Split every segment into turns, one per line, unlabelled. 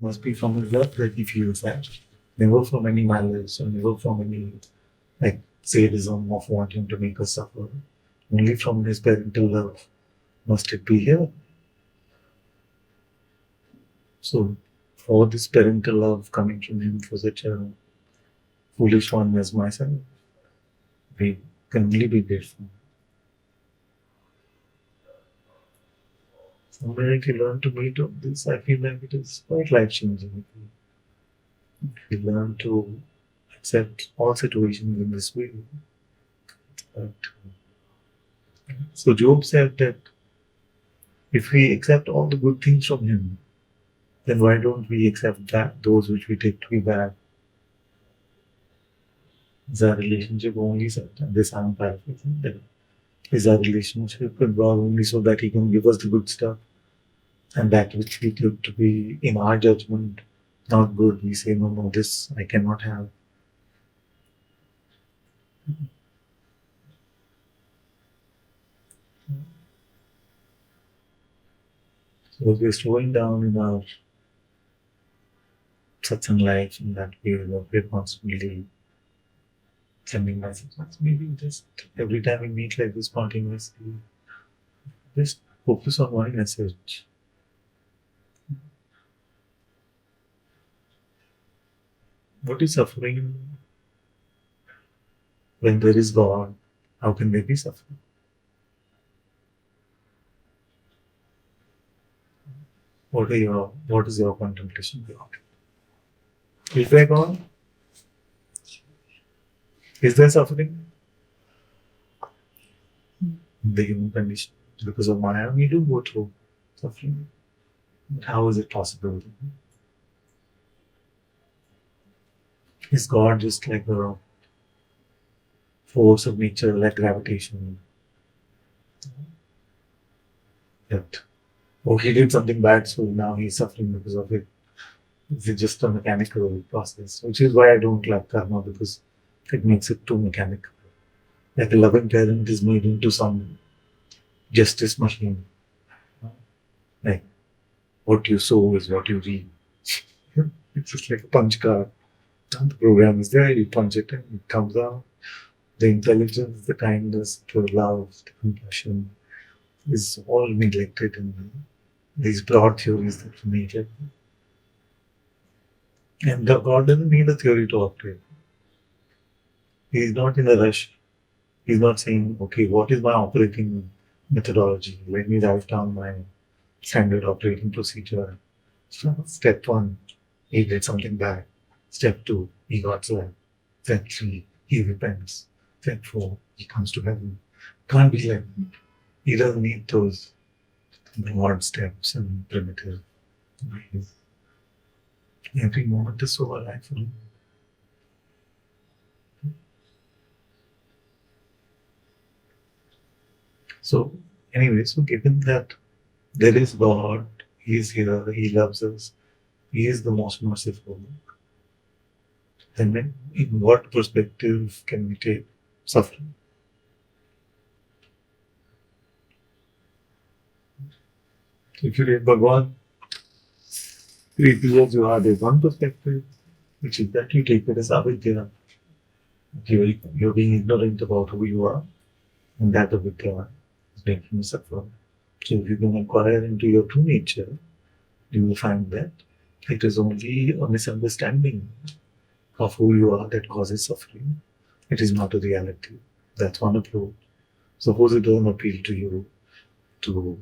must be from his love that he feels that. Never from any malice or never from any like sadism of wanting to make us suffer. Only from his parental love must it be here. So for this parental love coming from him for such a foolish one as myself, we can only be grateful. Somewhere if you learn to meet up this, I feel like it is quite life changing. If you learn to accept all situations in this way. But, so Job said that if we accept all the good things from him, then why don't we accept that those which we take to be bad? Is our relationship only such? And this I'm paraphrasing. That is our relationship with God only so that He can give us the good stuff, and that which we took to be in our judgment not good, we say no, no, this I cannot have. So if we're slowing down in our satsang life in that way, we're constantly sending messages. Maybe just every time we meet like this spontaneously, just focus on one message. What is suffering? When there is God, how can there be suffering? What is your contemplation beyond it? Is there God? Is there suffering? In the human condition. Because of Maya, we do go through suffering. But how is it possible? Is God just like a force of nature, like gravitation? That, oh, he did something bad, so now he's suffering because of it. It's just a mechanical process, which is why I don't like karma, because it makes it too mechanical. Like a loving parent is made into some justice machine. Like what you sow is what you reap. It's just like a punch card. And the program is there, you punch it and it comes out. The intelligence, the kindness, the love, the compassion is all neglected in these broad theories that we make it. And God doesn't need a theory to operate. He's not in a rush. He's not saying, okay, what is my operating methodology? Let me write down my standard operating procedure. So step one, he did something bad. Step two, he got slapped. Step three, he repents. Step four, he comes to heaven. Can't be like that. He doesn't need those broad steps and primitive ways. Every moment is so alive for him. So, anyway, so given that there is God, He is here, He loves us, He is the most merciful, then in what perspective can we take suffering? If you read Bhagwan, three pillars you are, there's one perspective, which is that you take it as avidya. You're being ignorant about who you are, and that avidya is making you suffer. So if you can inquire into your true nature, you will find that it is only a misunderstanding of who you are that causes suffering. It is not a reality. That's one approach. Suppose it doesn't appeal to you to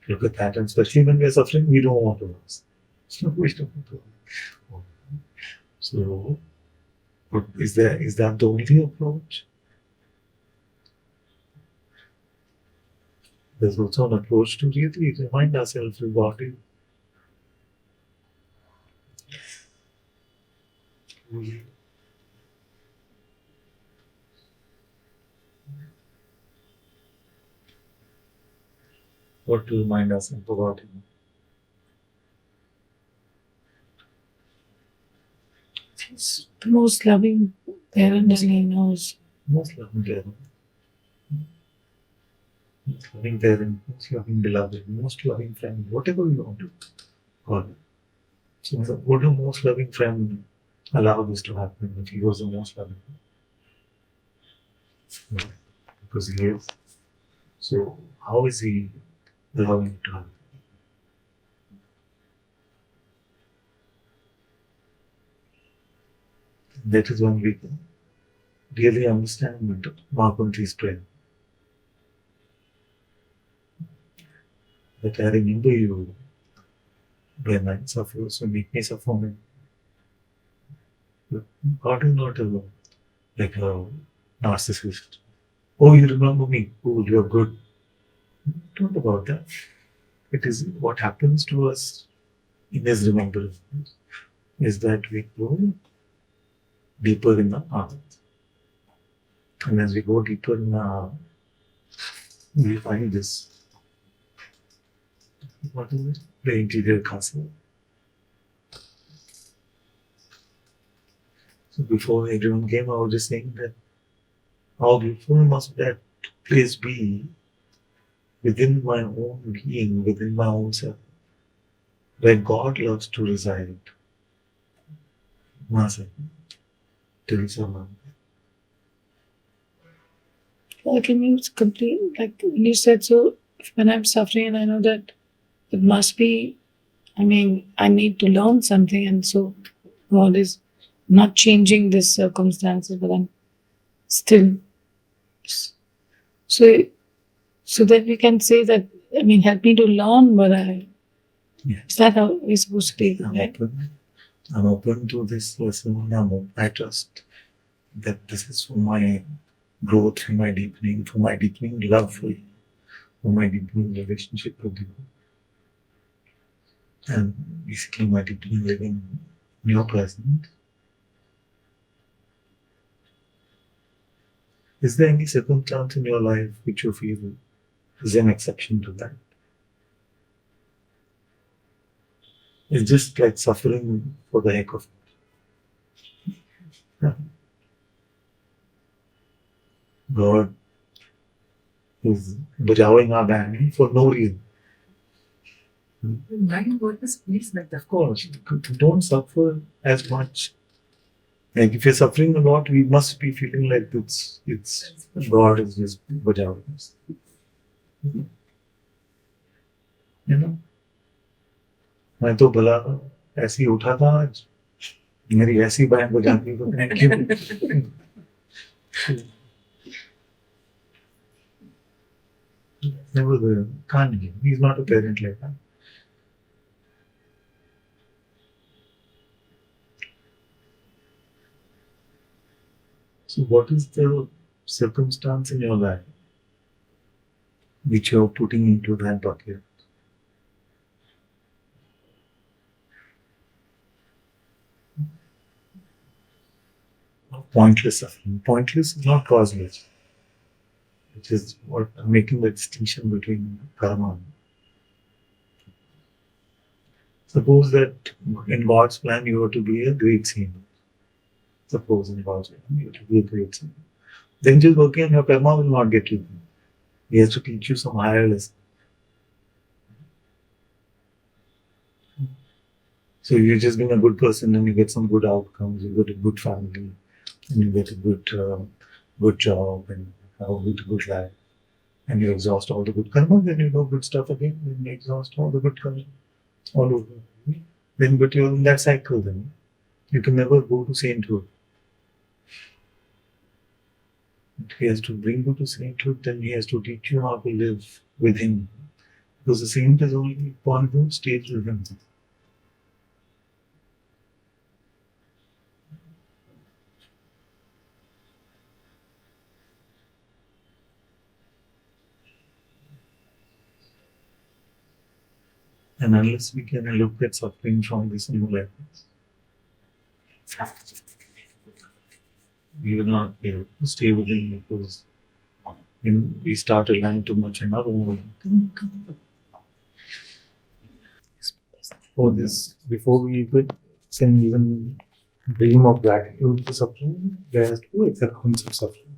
look at that, and especially when we are suffering, we don't want to ask. So we don't want to ask. So, but is that the only approach? There's also an approach to really remind ourselves about it. What to remind ourselves about it.
He's the most loving parent he knows.
Most loving parent. Most loving parent, most loving beloved, most loving friend, whatever you want to call it. So would a most loving friend allow this to happen if he was the most loving? No, because he is. So how is he allowing it to happen? That is when we can really understand Mahapunti's prayer. That I remember you when I suffer, so make me suffer. But God is not like a narcissist. Oh, you remember me. Oh, you're good. Not about that. It is what happens to us in his remembrance is that we go deeper in the heart. And as we go deeper in the heart, we find this, what is it? The interior castle. So before everyone came, I was just saying that how beautiful must that place be within my own being, within my own self, where God loves to reside. Masa, Teresa Mann.
Like, can you complete, like when you said, so when I'm suffering and I know that it must be, I mean, I need to learn something, and so God is not changing these circumstances, but I'm still. So, so that we can say that, I mean, help me to learn what I.
Yeah.
Is that how we're supposed to take it? Right?
I'm open to this lesson. I trust that this is for my growth, for my deepening love for you, for my deepening relationship with you, and basically my deepening living in your presence. Is there any circumstance in your life which you feel is an exception to that? It's just like suffering for the heck of it. Yeah. God is bajawing our band for no reason.
Mind works please like that.
Of course, don't suffer as much. Like if you're suffering a lot, we must be feeling like it's God is just bajawing us. You know? मैं तो भला ऐसे ही उठा था आज मेरी ऐसी बहन बजाती तो thank you never can't give. He's not a parent like that. So what is the circumstance in your life which you're putting into that bucket? Pointless suffering. Pointless is not causeless, which is what making the distinction between karma. Suppose that in God's plan you were to be a great saint. Suppose in God's plan you were to be a great saint. Then just working on your karma will not get you. He has to teach you some higher lesson. So you're just being a good person and you get some good outcomes, you get a good family, and you get a good job and have a good life. And you exhaust all the good karma, then you do good stuff again, then you exhaust all the good karma all over. Then but you're in that cycle then. You can never go to sainthood. If he has to bring you to sainthood, then he has to teach you how to live with him. Because the saint is only one who stays with him. And unless we can look at suffering from this new levels, we will not be able to stay with him because we start relying too much on our own. For this, before we can even dream of gratitude for suffering, there has to be acceptance of suffering.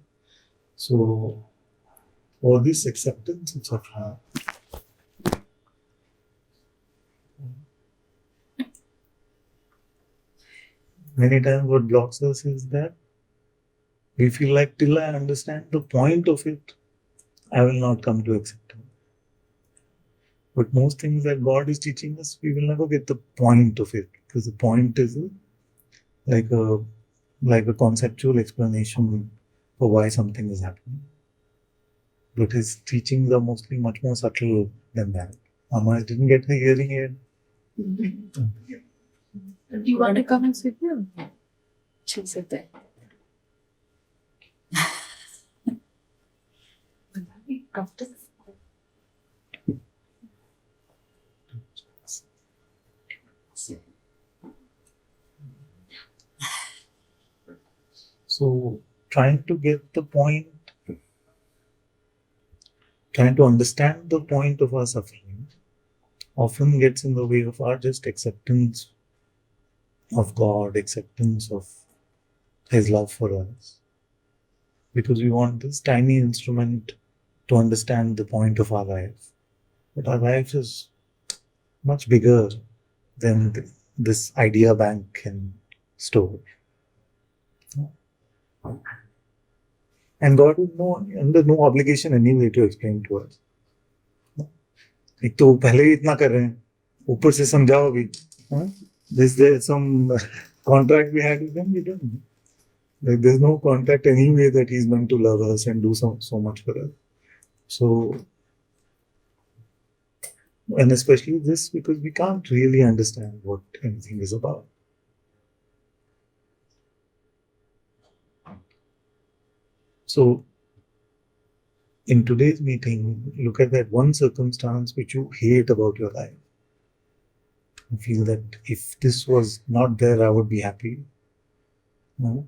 So, for this acceptance of suffering, Many times what blocks us is that we feel like till I understand the point of it, I will not come to accept it. But most things that God is teaching us, we will never get the point of it, because the point is like a like a conceptual explanation for why something is happening. But his teachings are mostly much more subtle than that. Amma didn't get a hearing aid.
Do you want to come and sit here? She'll sit there. Comfortable.
So trying to get the point, trying to understand the point of our suffering often gets in the way of our just acceptance of God, acceptance of His love for us. Because we want this tiny instrument to understand the point of our life. But our life is much bigger than this idea bank can store. And God is under no obligation anyway to explain to us. एक तो पहले ही इतना कर रहे हैं, ऊपर से समझाओ भी. There's some contract we had with them, we don't. Like there's no contract anyway that He's meant to love us and do so much for us. So, and especially this because we can't really understand what anything is about. So, in today's meeting, look at that one circumstance which you hate about your life. You feel that if this was not there, I would be happy. No?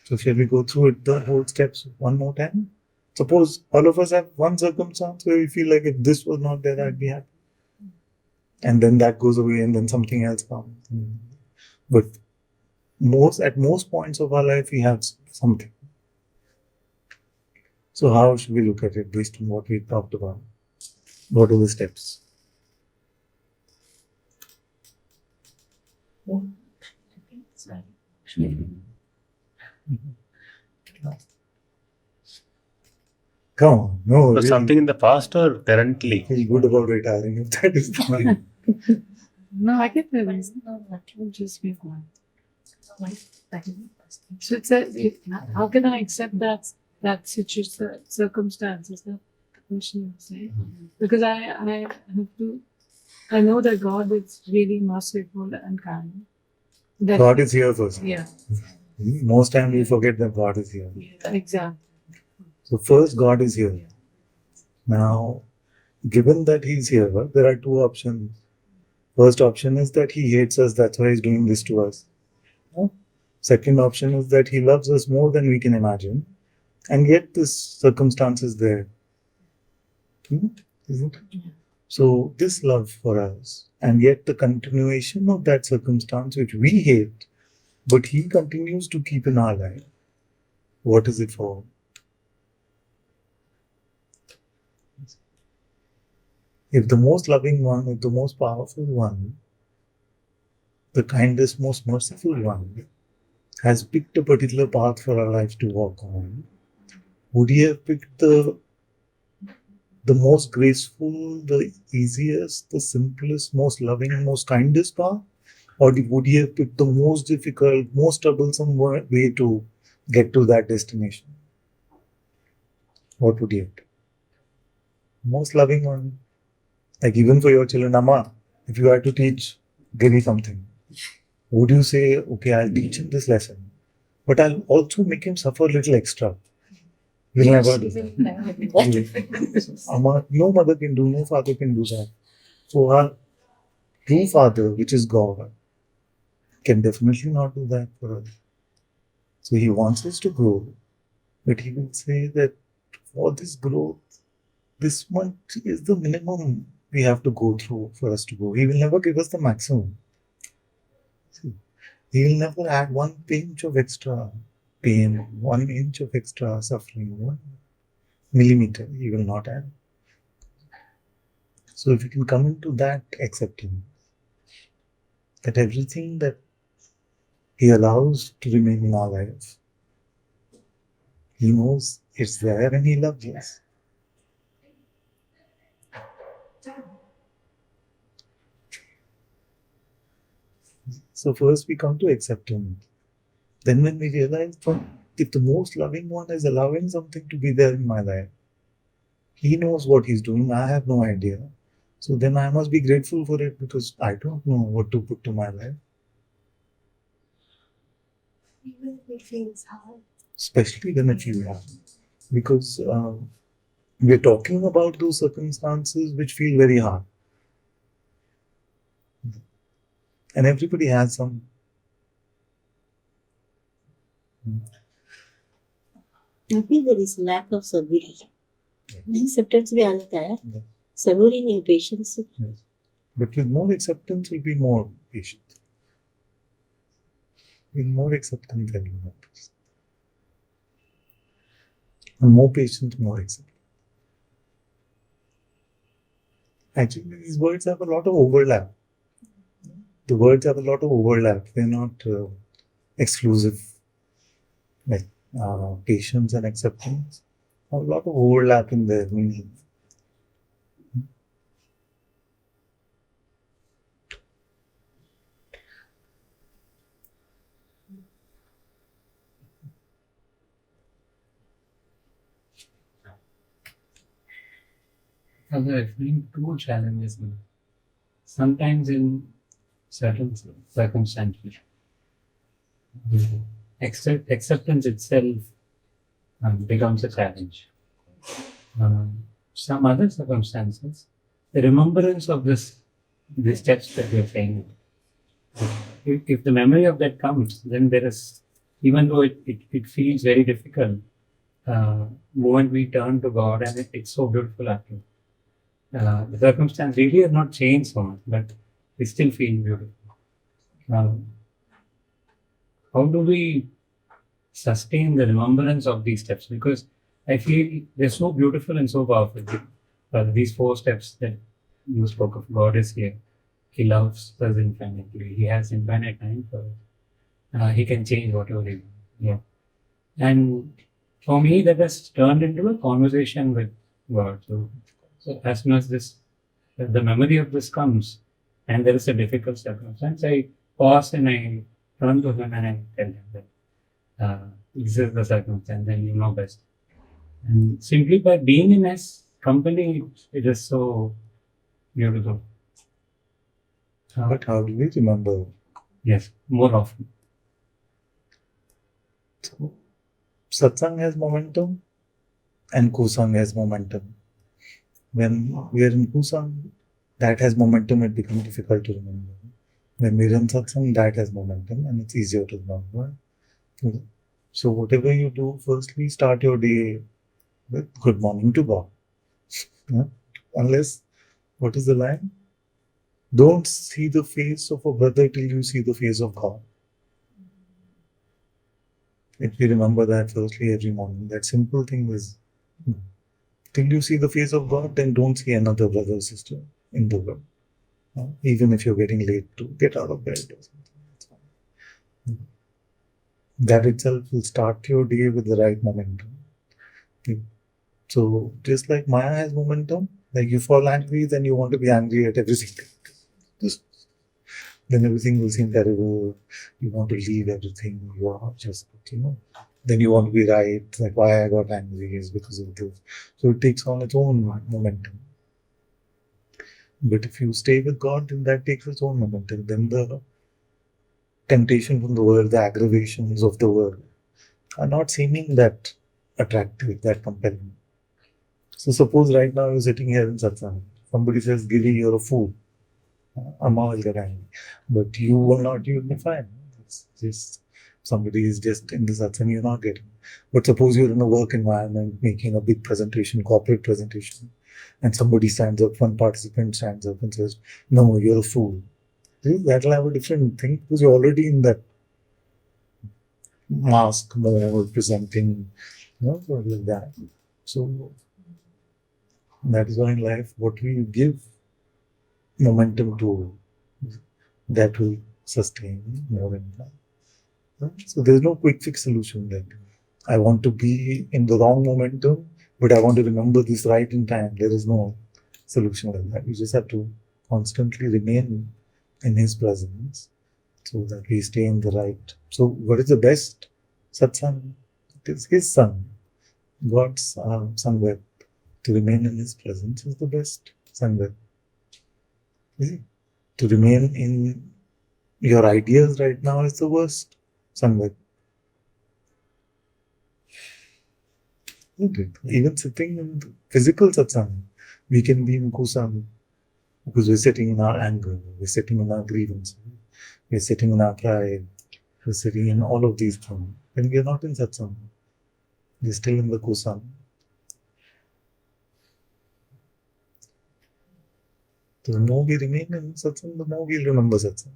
So shall we go through it, the whole steps one more time? Suppose all of us have one circumstance where we feel like if this was not there, I'd be happy. And then that goes away and then something else comes. But at most points of our life, we have something. So how should we look at it based on what we talked about? What are the steps? Come on, no.
So
Really.
something in the past or currently?
Feel good about retiring if that is the one.
No, I get the reason. No, that will just be fine. So it's how can I accept that situation, circumstance? Is that the question you say? Because I have to. I know that God is really merciful and kind. That
God is here first.
Yeah.
Most times we forget that God is here.
Yeah, exactly.
So first God is here. Now, given that He's here, there are two options. First option is that He hates us, that's why He's doing this to us. Second option is that He loves us more than we can imagine, and yet this circumstance is there. Isn't it? So this love for us, and yet the continuation of that circumstance which we hate, but He continues to keep in our life. What is it for? If the most loving one, if the most powerful one, the kindest, most merciful one, has picked a particular path for our life to walk on, would He have picked the most graceful, the easiest, the simplest, most loving, most kindest path? Or would He have picked the most difficult, most troublesome way to get to that destination? What would He have picked? Most loving one. Like even for your children, Amma, if you had to teach Giri something, would you say, okay, I'll teach him this lesson, but I'll also make him suffer a little extra? We'll never do that. Amma, no mother can do, no father can do that. So our true father, which is God, can definitely not do that for us. So He wants us to grow, but He will say that for this growth, this much is the minimum we have to go through for us to go. He will never give us the maximum. See, He will never add 1 pinch of extra pain, 1 inch of extra suffering, 1 millimeter He will not add. So if you can come into that acceptance, that everything that He allows to remain in our life. He knows it's there and he loves us. So first we come to acceptance. Then when we realize if the most loving one is allowing something to be there in my life, he knows what he's doing, I have no idea. So then I must be grateful for it because I don't know what to put to my life.
Even if it feels hard.
Especially when it feels hard. Because we're talking about those circumstances which feel very hard. And everybody has some.
I feel there is lack of saburi. Acceptance भी आता है.
Yeah.
Saburi नहीं patience.
Yes. But with more acceptance will be more patient. With more acceptance there will be more patience. And more patient, more acceptance. Actually, these words have a lot of overlap. The words have a lot of overlap. They're not exclusive. Like patience and acceptance have a lot of overlap in their meaning.
There have been two challenges now. Sometimes in certain circumstances, acceptance itself becomes a challenge. Some other circumstances, the remembrance of the steps that you're saying, if the memory of that comes, then there is, even though it feels very difficult, moment we turn to God and it's so beautiful after. The circumstance really has not changed so much, but we still feel beautiful. How do we sustain the remembrance of these steps? Because I feel they're so beautiful and so powerful. These 4 steps that you spoke of, God is here. He loves us infinitely. He has infinite time for us. He can change whatever he wants. Yeah. And for me, that has turned into a conversation with God. So as soon as the memory of this comes, and there is a difficult circumstance, I pause and I turn to him and I tell him that this is the circumstance and you know best. And simply by being in his company, it is so beautiful.
But how do we remember?
Yes, more often.
So, Satsang has momentum and Kusang has momentum. When we are in Kusang, that has momentum, it becomes difficult to remember. When we're in Satsang, that has momentum and it's easier to remember. So whatever you do, firstly start your day with good morning to God. Yeah? Unless, what is the line? Don't see the face of a brother till you see the face of God. If we remember that firstly every morning, that simple thing is, till you see the face of God, then don't see another brother or sister in the world. Even if you're getting late to get out of bed or something. That's fine. That itself will start your day with the right momentum. So just like Maya has momentum, like you fall angry, then you want to be angry at everything. Then everything will seem terrible. You want to leave everything. You are just, Then you want to be right. Like why I got angry is because of this. So it takes on its own momentum. But if you stay with God, then that takes its own momentum. Then the temptation from the world, the aggravations of the world are not seeming that attractive, that compelling. So suppose right now you're sitting here in Satsang. Somebody says, Giri, you're a fool. Amma will get angry. But you will not, you'll be fine. It's just somebody is just in the Satsang, you're not getting. But suppose you're in a work environment making a big presentation, corporate presentation, and somebody stands up, one participant stands up and says, no, you're a fool. That'll have a different thing because you're already in that mask mode, presenting, sort of like that. So that is why in life, what we give momentum to, that will sustain more in life. So there's no quick fix solution there. I want to be in the wrong momentum, but I want to remember this right in time. There is no solution like that. You just have to constantly remain in His presence so that we stay in the right. So, what is the best satsang? It is His Son, God's Sangha. To remain in His presence is the best Sangha. To remain in your ideas right now is the worst Sangha. Even sitting in physical satsang, we can be in kusam because we're sitting in our anger, we're sitting in our grievance, we're sitting in our pride, we're sitting in all of these things. When we are not in satsang, we're still in the kusam. So the more we remain in satsang, the more we'll remember satsang.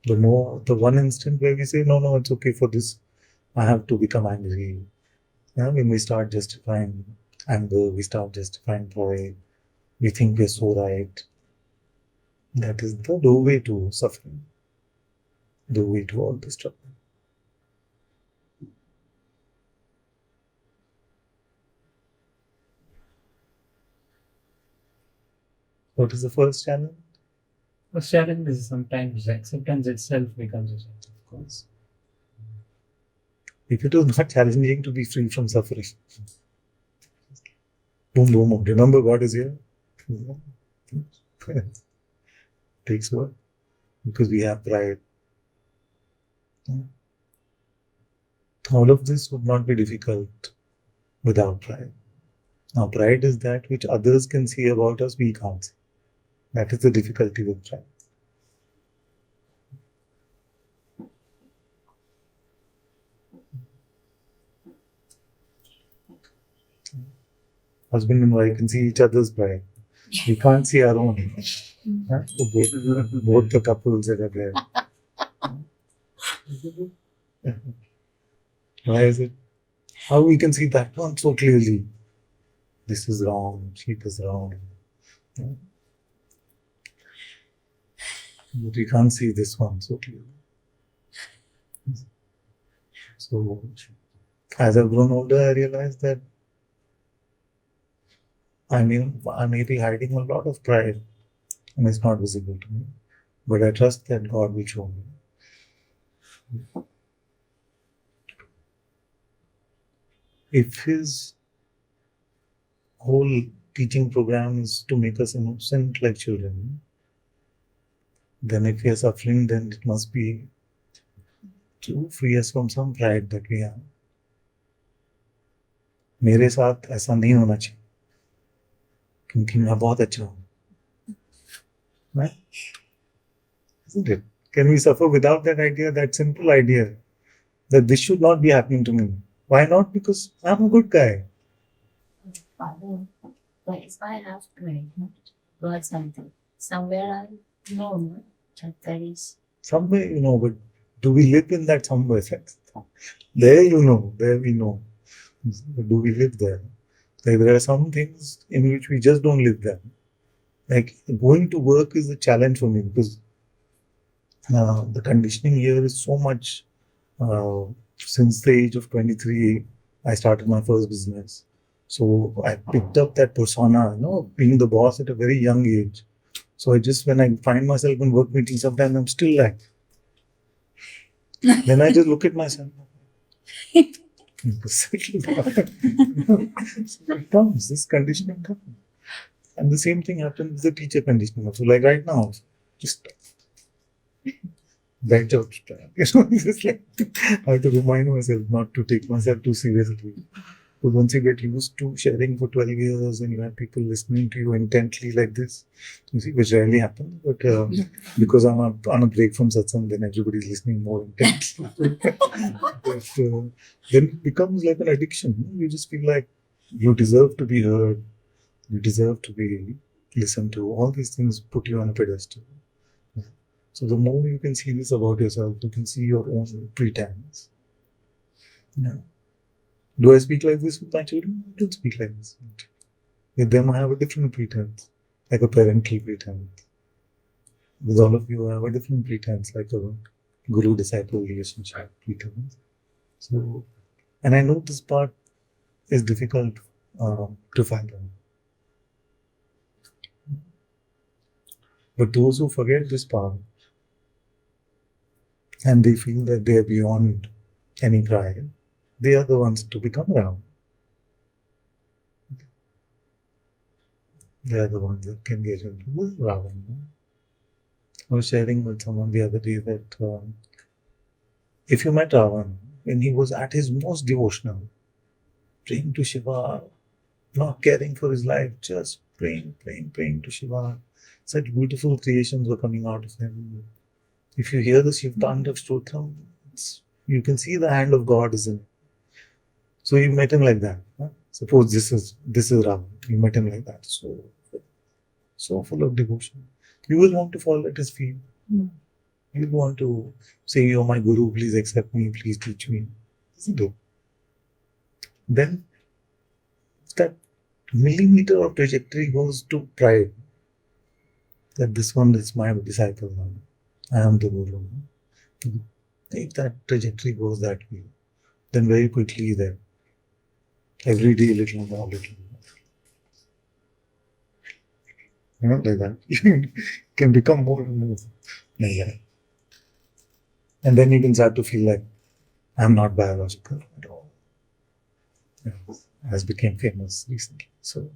The more, the one instant where we say, no, it's okay for this, I have to become angry. When we start justifying anger, we start justifying pride, we think we're so right. That is the doorway to suffering, doorway to all this trouble. What is the first challenge?
First challenge is sometimes acceptance itself becomes a challenge, of course.
If it is not challenging to be free from suffering, boom, boom, boom. Remember God is here. Takes work because we have pride. All of this would not be difficult without pride. Now, pride is that which others can see about us, we can't see. That is the difficulty with pride. Husband and wife can see each other's pride. We can't see our own. Both the couples that are there. Why is it? How we can see that one so clearly? This is wrong, she is wrong. But we can't see this one so clearly. So, as I've grown older, I realized that I may be hiding a lot of pride and it's not visible to me. But I trust that God will show me. If His whole teaching program is to make us innocent like children, then if we are suffering, then it must be to free us from some pride that we have. मेरे साथ ऐसा नहीं होना चाहिए क्योंकि मैं बहुत अच्छा हूँ. Right? Isn't it? Can we suffer without that idea, that simple idea that this should not be happening to me? Why not? Because I'm a good guy.
Father, but if I have pride, God something, somewhere I know that there is.
Somewhere, but do we live in that somewhere? There there we know. Do we live there? Like there are some things in which we just don't live there. Like going to work is a challenge for me because the conditioning here is so much. Since the age of 23, I started my first business. So I picked up that persona, being the boss at a very young age. So when I find myself in work meetings, sometimes I'm still like, then I just look at myself. Settle down. So it comes, this conditioning comes. And the same thing happens with the teacher conditioning. So like right now, just bench out. Just like, I have to remind myself not to take myself too seriously. But once you get used to sharing for 12 years and you have people listening to you intently like this, you see, which rarely happens, but because I'm on a break from satsang, then everybody's listening more intently. But, then it becomes like an addiction. You just feel like you deserve to be heard, you deserve to be listened to. All these things put you on a pedestal. So the more you can see this about yourself, you can see your own pretense. Yeah. Do I speak like this with my children? I don't speak like this. With them, I have a different pretense, like a parental pretense. with all of you, I have a different pretense, like a guru-disciple relationship pretense. So, and I know this part is difficult to fathom. But those who forget this part and they feel that they are beyond any pride, they are the ones to become around. They are the ones that can get into Ravan. I was sharing with someone the other day that if you met Ravan when he was at his most devotional, praying to Shiva, not caring for his life, just praying to Shiva, such beautiful creations were coming out of him. If you hear the Shiv Tandav Stotram, you can see the hand of God is in it. So you met him like that. Huh? Suppose this is Ravan. You met him like that. So full of devotion. You will want to fall at his feet.
Mm.
You will want to say, "Oh, my Guru, please accept me, please teach me." Do. Then that millimeter of trajectory goes to pride. That this one is my disciple now. I am the Guru. If that trajectory goes that way, then very quickly there. Every day little more, little more. You know, like that. You can become more and more like that. And then you can start to feel like, I'm not biological at all. You know, as became famous recently. So,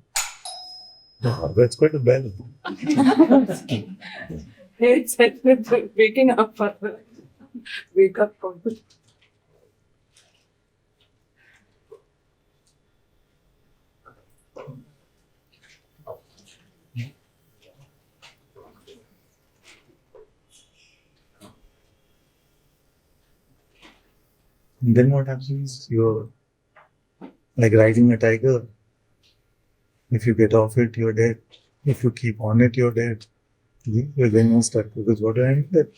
that's quite a bell.
It's like waking up for wake up call.
And then what happens? You're like riding a tiger. If you get off it, you're dead. If you keep on it, you're dead. You're then you're stuck. Because what do I mean? That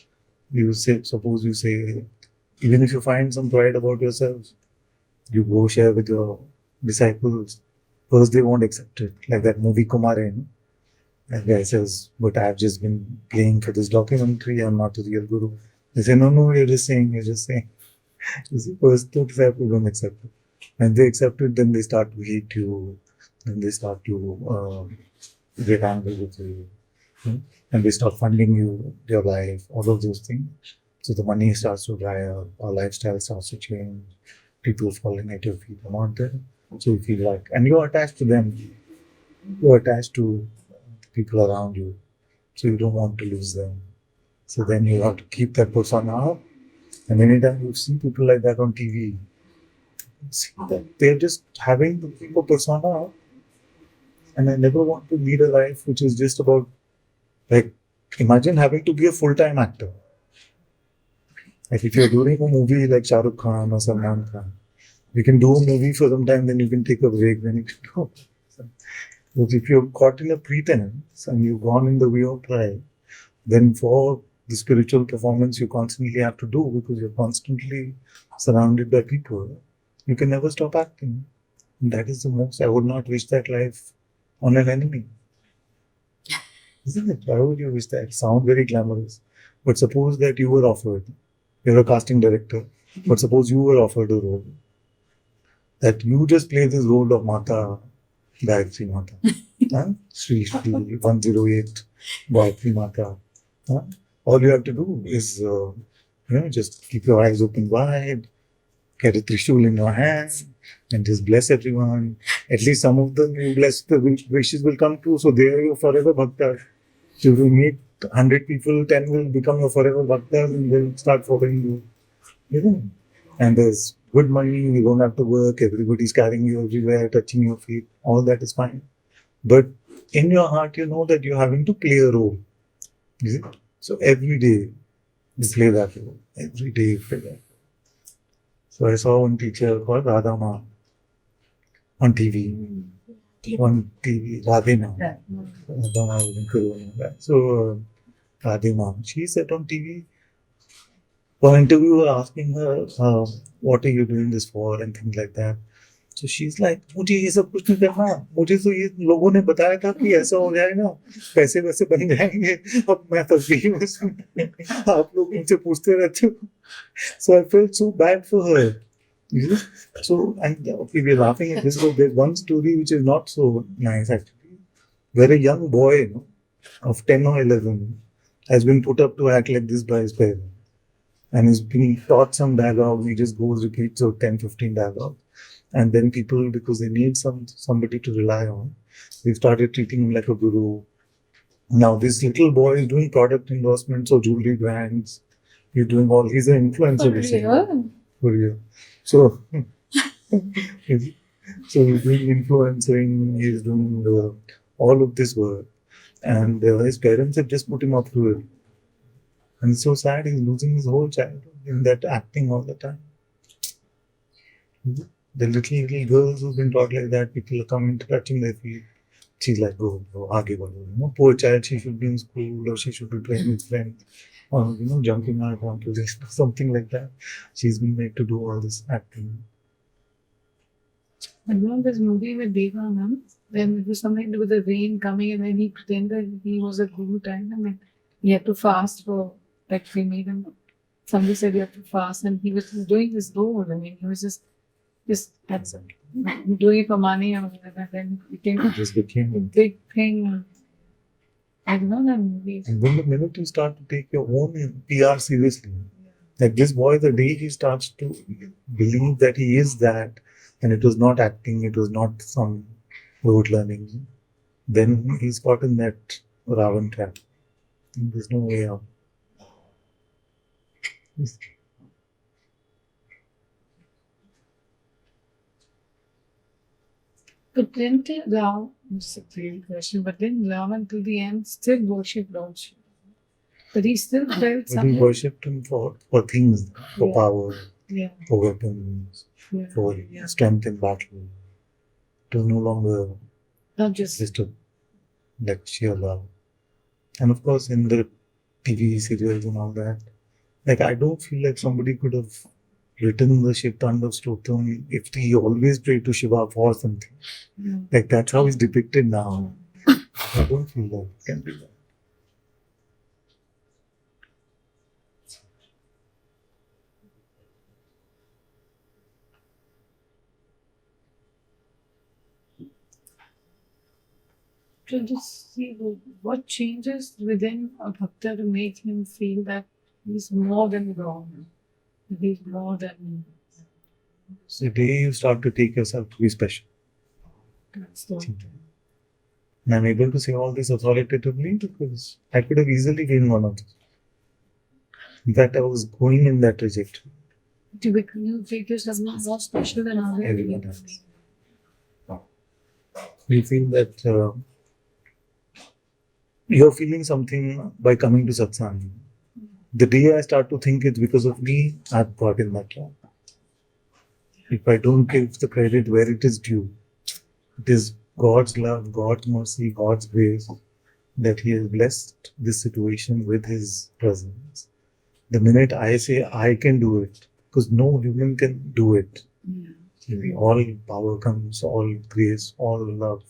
you say, suppose you say, even if you find some pride about yourself, you go share with your disciples. First, they won't accept it. Like that movie Kumare. That guy says, but I've just been playing for this documentary. I'm not the real guru. They say, no, you're just saying. You see, first the disciples don't accept it. When they accept it, then they start to hate you. Then they start to get angry with you. And they start funding you, your life, all of those things. So the money starts to dry up, our lifestyle starts to change, people falling at your feet are not there. So you feel like, and you're attached to them, you're attached to people around you. So you don't want to lose them. So then you have to keep that persona up. And anytime you see people like that on TV, see that they're just having the people persona up. And I never want to lead a life which is just about, like, imagine having to be a full-time actor. Like if you're doing a movie like Shah Rukh Khan or Salman Khan, you can do a movie for some time, then you can take a break, then you can go. But if you're caught in a pretense and you've gone in the way of pride, then for the spiritual performance you constantly have to do because you're constantly surrounded by people, you can never stop acting. And that is the most, I would not wish that life on an enemy. Isn't it? Why would you wish that? It sounds very glamorous. But suppose that you were offered, you're a casting director, but suppose you were offered a role, that you just play this role of Mata, Gayatri Mata, Sri 108, Gayatri Mata. All you have to do is, just keep your eyes open wide, get a Trishul in your hand, and just bless everyone. At least some of them you bless, the wishes will come true. So they are your forever bhaktas. So if you meet 100 people, 10 will become your forever bhaktas and they'll start following you. And there's good money, you don't have to work, everybody's carrying you everywhere, touching your feet, all that is fine. But in your heart, you know that you're having to play a role. You see? So every day you play that role. Every day you play that role. So I saw one teacher called Radha Ma on TV. On TV, Radhe Ma. Radha Ma was in Kuruvana. So Radhe Ma, she said on TV, for an interviewer asking her, what are you doing this for and things like that. So she's like, मुझे ये सब कुछ नहीं करना, मुझे तो ये लोगों ने बताया था कि ऐसा हो जाएगा, पैसे वैसे बन जाएंगे, अब मैं फंस गई हूँ उसमें, आप लोग मुझसे पूछते रहते हो. So I felt so bad for her. You know? So, and okay, we're laughing at this, but there's one story which is not so nice actually, where a young boy, you know, of 10 or 11 has been put up to act like this by his parents. And is being taught some dialogue, he just goes, repeats 10, 15 dialogues. And then people, because they need somebody to rely on, they've started treating him like a guru. Now this little boy is doing product endorsements of jewelry brands. He's doing all, he's an influencer.
For
basically.
real?
For real. So, so he's doing influencing, he's doing all of this work. And his parents have just put him up to it. And it's so sad, he's losing his whole childhood in that acting all the time. The little girls who've been taught like that, people are coming touching their feet. She's like, go, aage bado. You know, poor child, she should be in school or she should be playing with friends or, you know, jumping out onto this, something like that. She's been made to do all this acting.
I know this movie with Devanand, when it was something to do with the rain coming and then he pretended he was a guru time and then he had to fast for, like, they made him, somebody said you have to fast and he was doing his role. I mean, he was just doing it for money or whatever, and then it became
It just became
a big thing. I don't know that movie.
And then the minute you start to take your own PR seriously, like this boy, the day he starts to believe that he is that, and it was not acting, it was not some rote learning, then he's caught in that Ravan trap. There's no way out.
But didn't Ram, it's a great question, but didn't Ravan till the end still worship Lord Shiva? But he still felt
But he
something.
worshipped him for things, for
Yeah.
power,
Yeah,
for weapons,
yeah,
for
yeah.
strength in battle. It was no longer
Not just
just a like sheer love. And of course, in the TV serials and all that, like I don't feel like somebody could have written the Shiv Tandav Stotram if he always prayed to Shiva for something.
yeah.
Like that's how it's depicted now. I don't feel like it can be that.
To just see what changes within a bhakta to make him feel that he's more than God. That he's more than
It's the day you start to take yourself to be special.
that's the
And I'm able to say all this authoritatively because I could have easily been one of those. In fact, I was going in that trajectory.
to become you make yourself more special than others.
Everyone else. We feel that you're feeling something by coming to Satsang. The day I start to think it's because of me, I've got in that trap. If I don't give the credit where it is due, it is God's love, God's mercy, God's grace that He has blessed this situation with His presence. The minute I say I can do it, because no human can do it.
Yeah.
All power comes, all grace, all love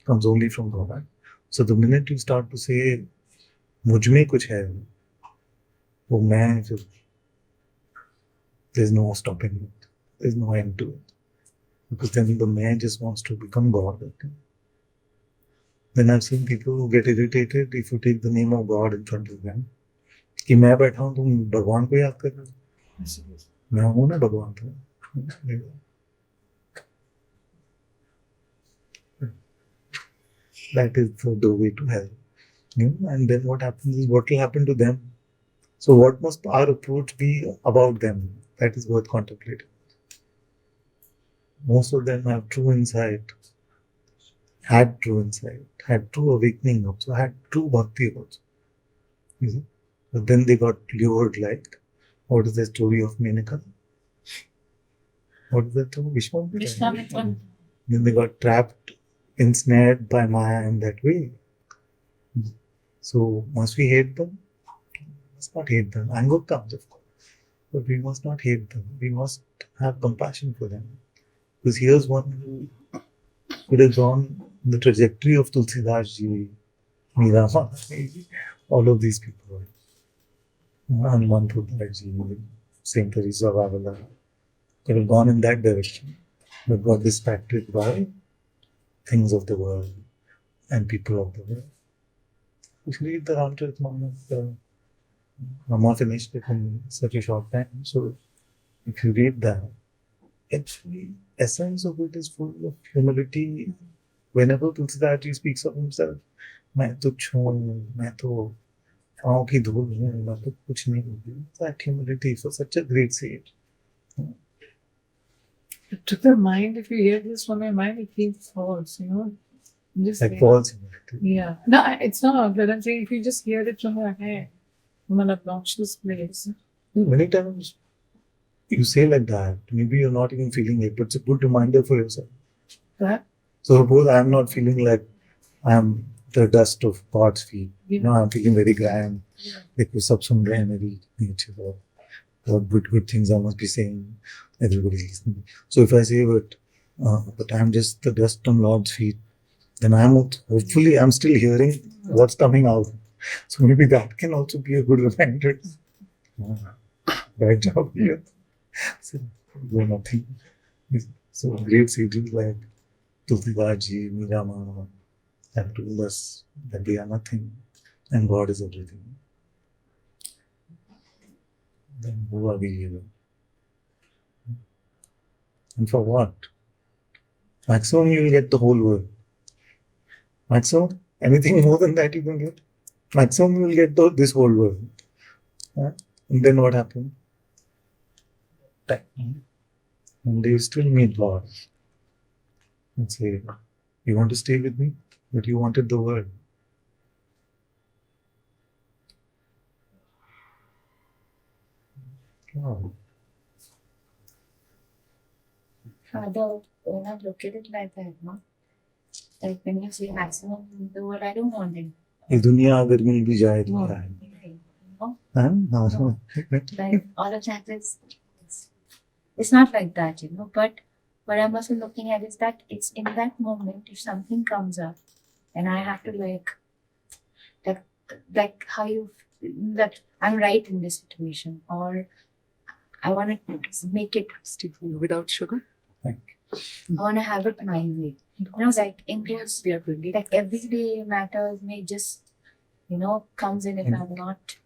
comes only from God. So the minute you start to say, मुझ में कुछ है, वो मैं फिर, there's no stopping it. There's no end to it. Because then the man just wants to become God. Then I've seen people who get irritated if you take the name of God in front of them. कि मैं बैठा हूँ तुम भगवान को याद कर रहे हो, मैं हूँ ना भगवान तो. That is the doorway to hell. You know? And then what happens is what will happen to them. So what must our approach be about them? That is worth contemplating. Most of them have true insight, had true insight, had true awakening also, had true bhakti also. You see? But then they got lured like, what is the story of Menaka? What is that story?
Vishwamitra.
Then they got trapped, ensnared by Maya in that way. So must we hate them? Must not hate them. Anger comes, of course. But we must not hate them. We must have compassion for them. Because here's one who could have gone the trajectory of Tulsidas Ji, Meera Ma, all of these people. Hanuman Ji, Saint Teresa of Avila, could have gone in that direction, but got distracted by things of the world and people of the world. If you read the Ramcharitmanas, Rama finished it in such a short time. So if you read that, actually, essence of it is full of humility. Whenever Tulsidas speaks of himself, मैं तुच्छ हूँ, मैं तो पाँव की धूल हूँ, मैं तो कुछ नहीं हूँ. That humility for such a great sage.
To the mind, if you hear this from your mind, it feels false, Just
Like false humility.
Yeah. No, it's not. But I'm saying if you just hear it from your head, from an obnoxious place.
Many times you say like that, maybe you're not even feeling it, but it's a good reminder for yourself.
That,
So suppose I'm not feeling like I'm the dust of God's feet.
Yeah.
I'm feeling very grand.
Yeah.
Like you sab sun rahe hain meri nature. What good things I must be saying. Everybody listening. So if I say, but I'm just the dust on Lord's feet, then hopefully I'm still hearing what's coming out. So maybe that can also be a good reminder. Bad job here. So you're nothing. So great sages like Tulsidas Ji, Meera Ma have told us that they are nothing and God is everything. Then who are we here? And for what? Maximum you will get the whole world. Maximum, anything more than that you can get. Maximum you will get this whole world. And then what happened? Time. And they still meet God and say, you want to stay with me? But you wanted the world. Wow.
Father, when I look at it like that, like when you say maximum in the world, I don't want it.
ये दुनिया अगर मिल भी जाए तो क्या है?
Like all of that is, it's not like that, But what I'm also looking at is that it's in that moment, if something comes up and I have to like how you, that I'm right in this situation, or I want to make it
without sugar.
I want to have it my way. Like in those, like everyday matters may just, comes in if I'm not.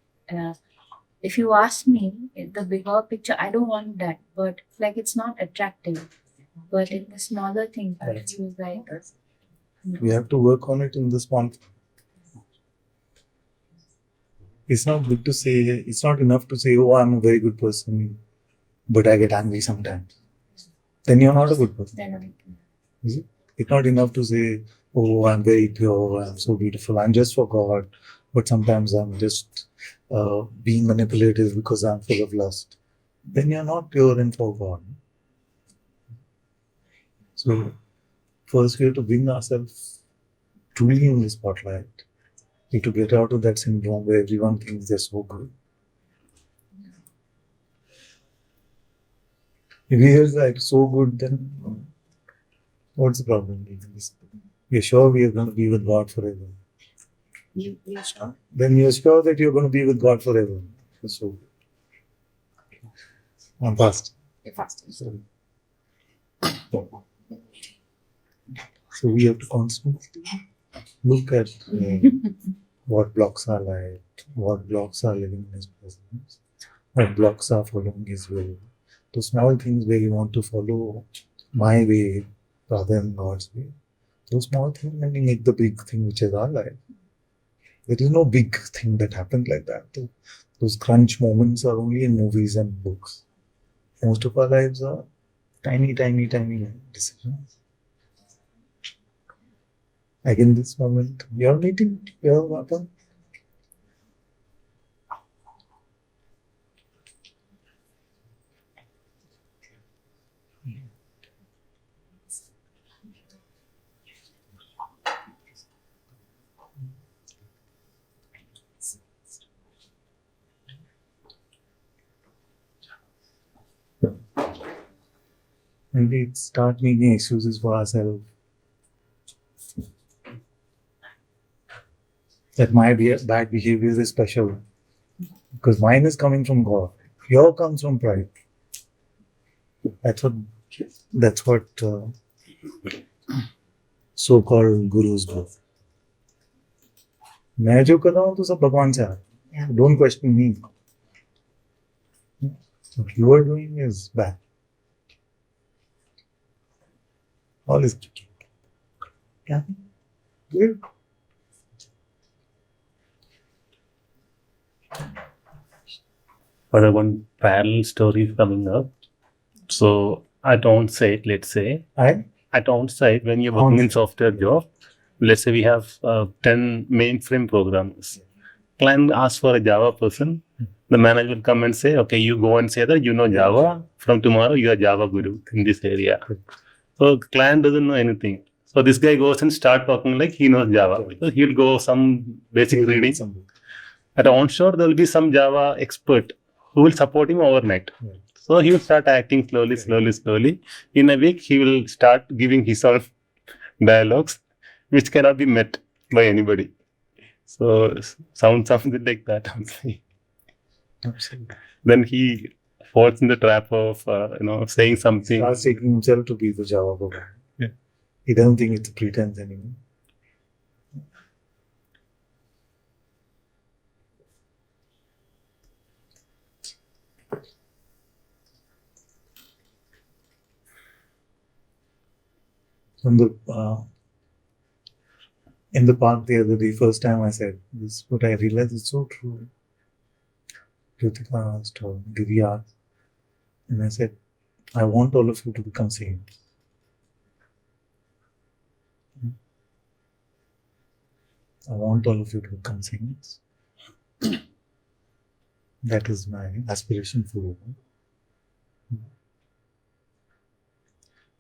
If you ask me, the bigger picture, I don't want that. But like it's not attractive. But in the smaller things, I feel like
We have to work on it in the small. It's not good to say, it's not enough to say, oh, I'm a very good person, but I get angry sometimes. Then you're not a good person.
then
Is it? It's not enough to say, oh, I'm very pure, I'm so beautiful, I'm just for God, but sometimes I'm just being manipulative because I'm full of lust. Then you're not pure and for God. So, first we have to bring ourselves truly in the spotlight. We have to get out of that syndrome where everyone thinks they're so good. If we are like so good, then what's the problem? We're sure we are going to be with God forever.
you're sure.
Then you're sure that you're going to be with God forever. So, I'm fast.
You're fasting.
So we have to constantly look at what blocks our life, what blocks are living in His presence, what blocks are following His will. The small things where you want to follow my way rather than God's way. Those small things maybe make the big thing which is our life. There is no big thing that happened like that. Those crunch moments are only in movies and books. Most of our lives are tiny, tiny, tiny decisions. Like in this moment, you're meeting your weapon. And we start making excuses for ourselves. That my bad behavior is special. Because mine is coming from God. Your comes from pride. That's what so-called gurus do. मैं जो कर रहा हूँ तो सब भगवान से आ रहा है. Don't question me. What you are doing is bad. All is yeah. Good.
But one parallel story is coming up. So at on-site, let's say, at on-site, when you're working in software job, let's say we have 10 mainframe programmers. Client asks for a Java person. The manager will come and say, okay, you go and say that you know Java. From tomorrow, you are Java guru in this area. So client doesn't know anything. So this guy goes and start talking like he knows Java. So he'll go some basic reading. At onshore, there will be some Java expert who will support him overnight. So he will start acting slowly. In a week, he will start giving his own dialogues, which cannot be met by anybody. So sounds something like that.
Absolutely.
Then he falls in the trap of saying something.
Starts taking himself to be the Java programmer.
Yeah.
He doesn't think it's a pretense anymore. In the park the other day, first time I said this, but I realized it's so true. Kritika asked or Giri asked, and I said, I want all of you to become saints. I want all of you to become saints. That is my aspiration for you.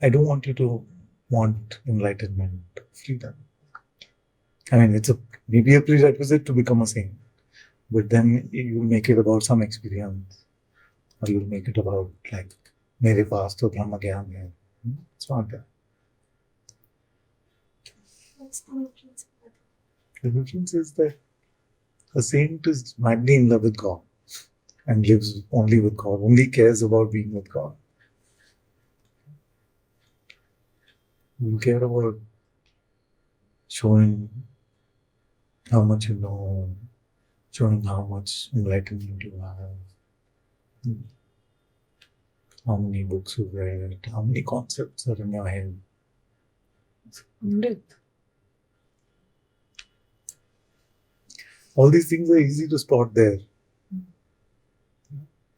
I don't want you to want enlightenment, freedom. I mean, it's maybe a prerequisite to become a saint, but then you make it about some experience, or you'll make it about like, mere paas to Brahma Gyan hai. It's not that. The difference is that a saint is madly in love with God and lives only with God, only cares about being with God. You care about showing how much you know, showing how much enlightenment you have, how many books you've read, how many concepts are in your head. All these things are easy to spot there.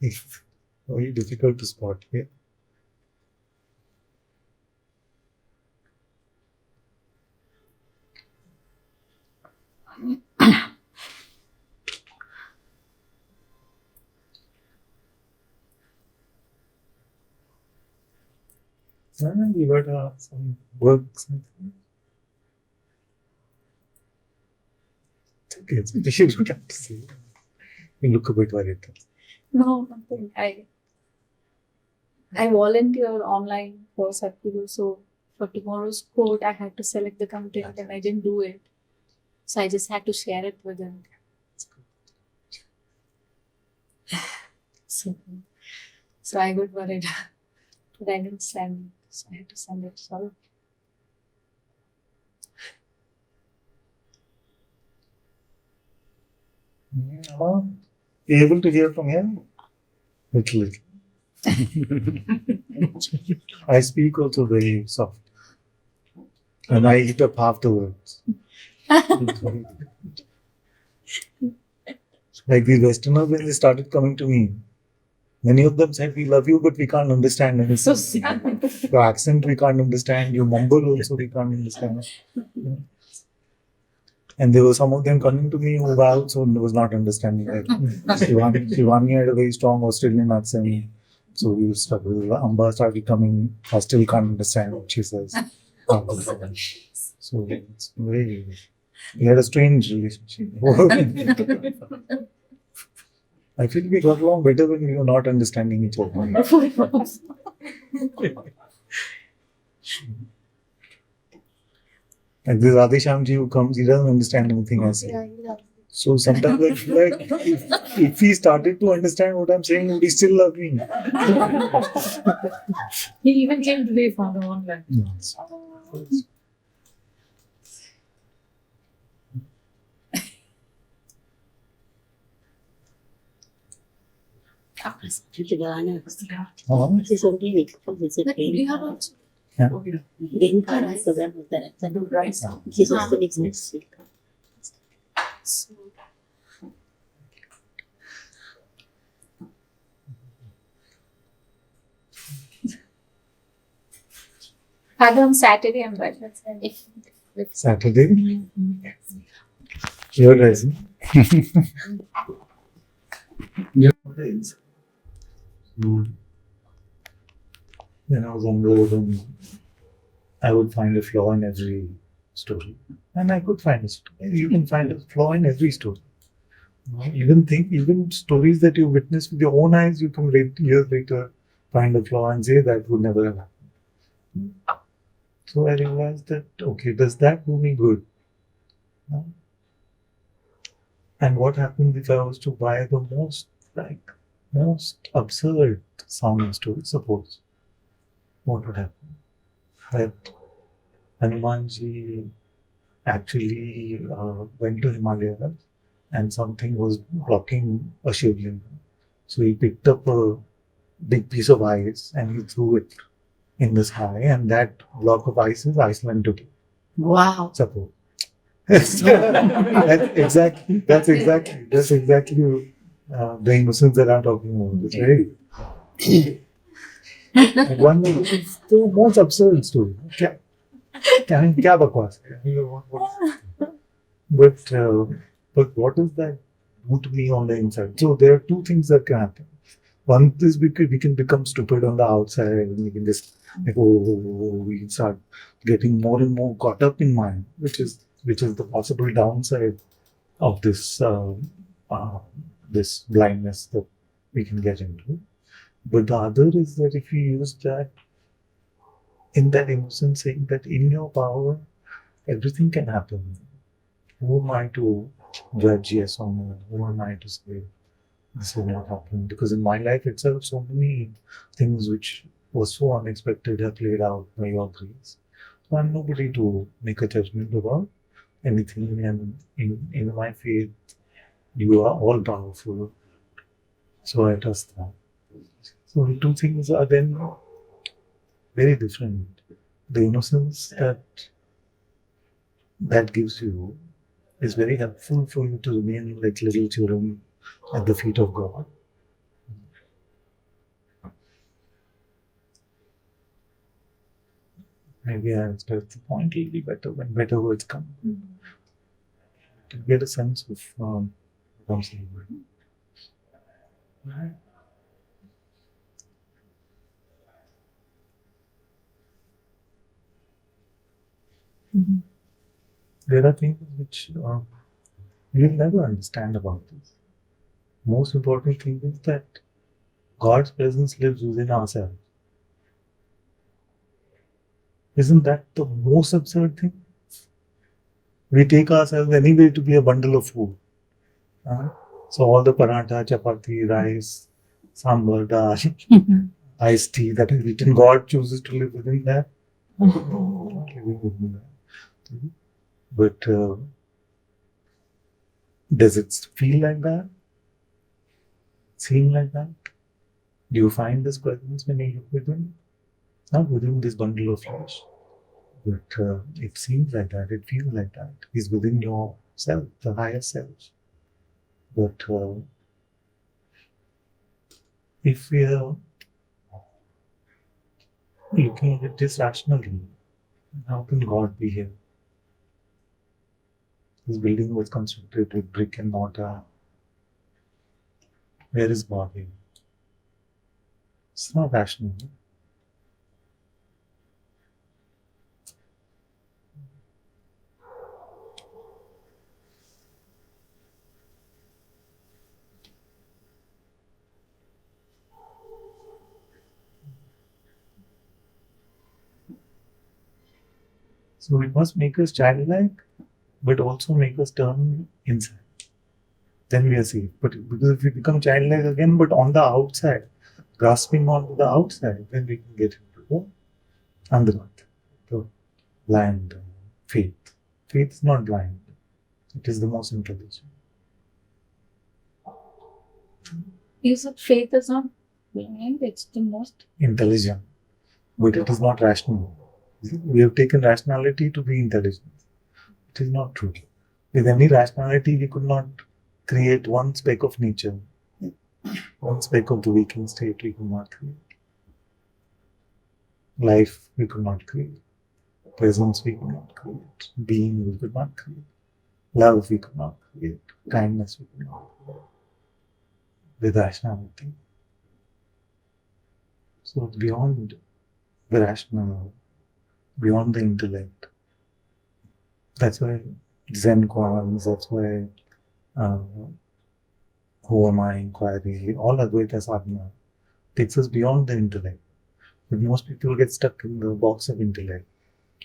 It's very difficult to spot here. You got some work. It's okay. You don't have to say. You look a bit worried.
No, nothing. I volunteer online for Satguru, so for tomorrow's quote, I had to select the content and I didn't do it. So I just had to share it with them. So I got worried. But I didn't send it. So I had to send it. Sorry.
You able to hear from him? Little. I speak also very soft. And I eat up half the words. Like these Westerners, when they started coming to me, many of them said, we love you, but we can't understand anything.
So sad.
Your accent we can't understand. You mumble also we can't understand. And there were some of them coming to me who I also was not understanding. Like, Shivani had a very strong Australian accent. So we struggle. Amba started coming, I still can't understand what she says. So it's very, we had a strange relationship. I feel we got along better when we were not understanding each other. And this Adishamji who comes, he doesn't understand anything I say.
Yeah.
So sometimes I feel like if he started to understand what I'm saying, would he still love me?
He even came today for the online.
No. Oh,
But you have also Father on Saturday and Advaita. If
Saturday? You're rising. Nowadays, when I was younger, then I would find a flaw in every story. And I could find a story. You can find a flaw in every story. Even stories that you witnessed with your own eyes, you can years later find a flaw and say that would never have happened. So I realized that, okay, does that do me good? No? And what happens if I was to buy the most absurd sounding story? Suppose, what would happen? That Hanumanji actually went to Himalayas and something was blocking a Shivlinga. So he picked up a big piece of ice and he threw it in the sky, and that block of ice is Iceland today.
Wow.
Suppose. That's exactly the innocence that I'm talking about. It's very one the most absurd story. क्या बकवास है? But what does that do to me on the inside? So there are two things that can happen. One is we can become stupid on the outside, and we can just like, we can start getting more and more caught up in mind, which is the possible downside of this this blindness that we can get into. But the other is that if you use that in that innocence, saying that in your power, everything can happen. Who am I to judge yes or no? Who am I to say this will not happen? Because in my life itself, so many things which were so unexpected have played out by your grace. So I'm nobody to make a judgment about anything. And in my faith, you are all powerful. So I trust that. So the two things are then very different. The innocence that gives you is very helpful for you to remain like little children at the feet of God. Maybe I express the point a little better when better words come. To get a sense of what I'm saying. Right. There are things which we'll never understand about this. Most important thing is that God's presence lives within ourselves. Isn't that the most absurd thing? We take ourselves anyway to be a bundle of food. So all the paratha, chapati, rice, sambar, dal, iced tea that is eaten, God chooses to live within that. Living within that. But does it feel like that? Seem like that? Do you find this presence when you look within? Not within this bundle of flesh. But it seems like that, it feels like that. He's within yourself, the higher self. But if we are looking at this rationally, how can God be here? This building was constructed with brick and mortar. Where is God here? It's not rational. So it must make us childlike, but also make us turn inside. Then we are safe. But because if we become childlike again, but on the outside, grasping onto the outside, then we can get into the Ananta-Part, the blind faith. Faith is not blind. It is the most intelligent.
You said faith is not blind, it's the most.
Intelligent. But it is not rational. We have taken rationality to be intelligence. It is not true. With any rationality, we could not create one speck of nature. One speck of the waking state we could not create. Life we could not create. Presence we could not create. Being we could not create. Love we could not create. Kindness we could not create. With rationality. So beyond the rational, beyond the intellect. That's why Zen koans, that's why who am I inquiry, all Advaita sadhana takes us beyond the intellect. But most people get stuck in the box of intellect.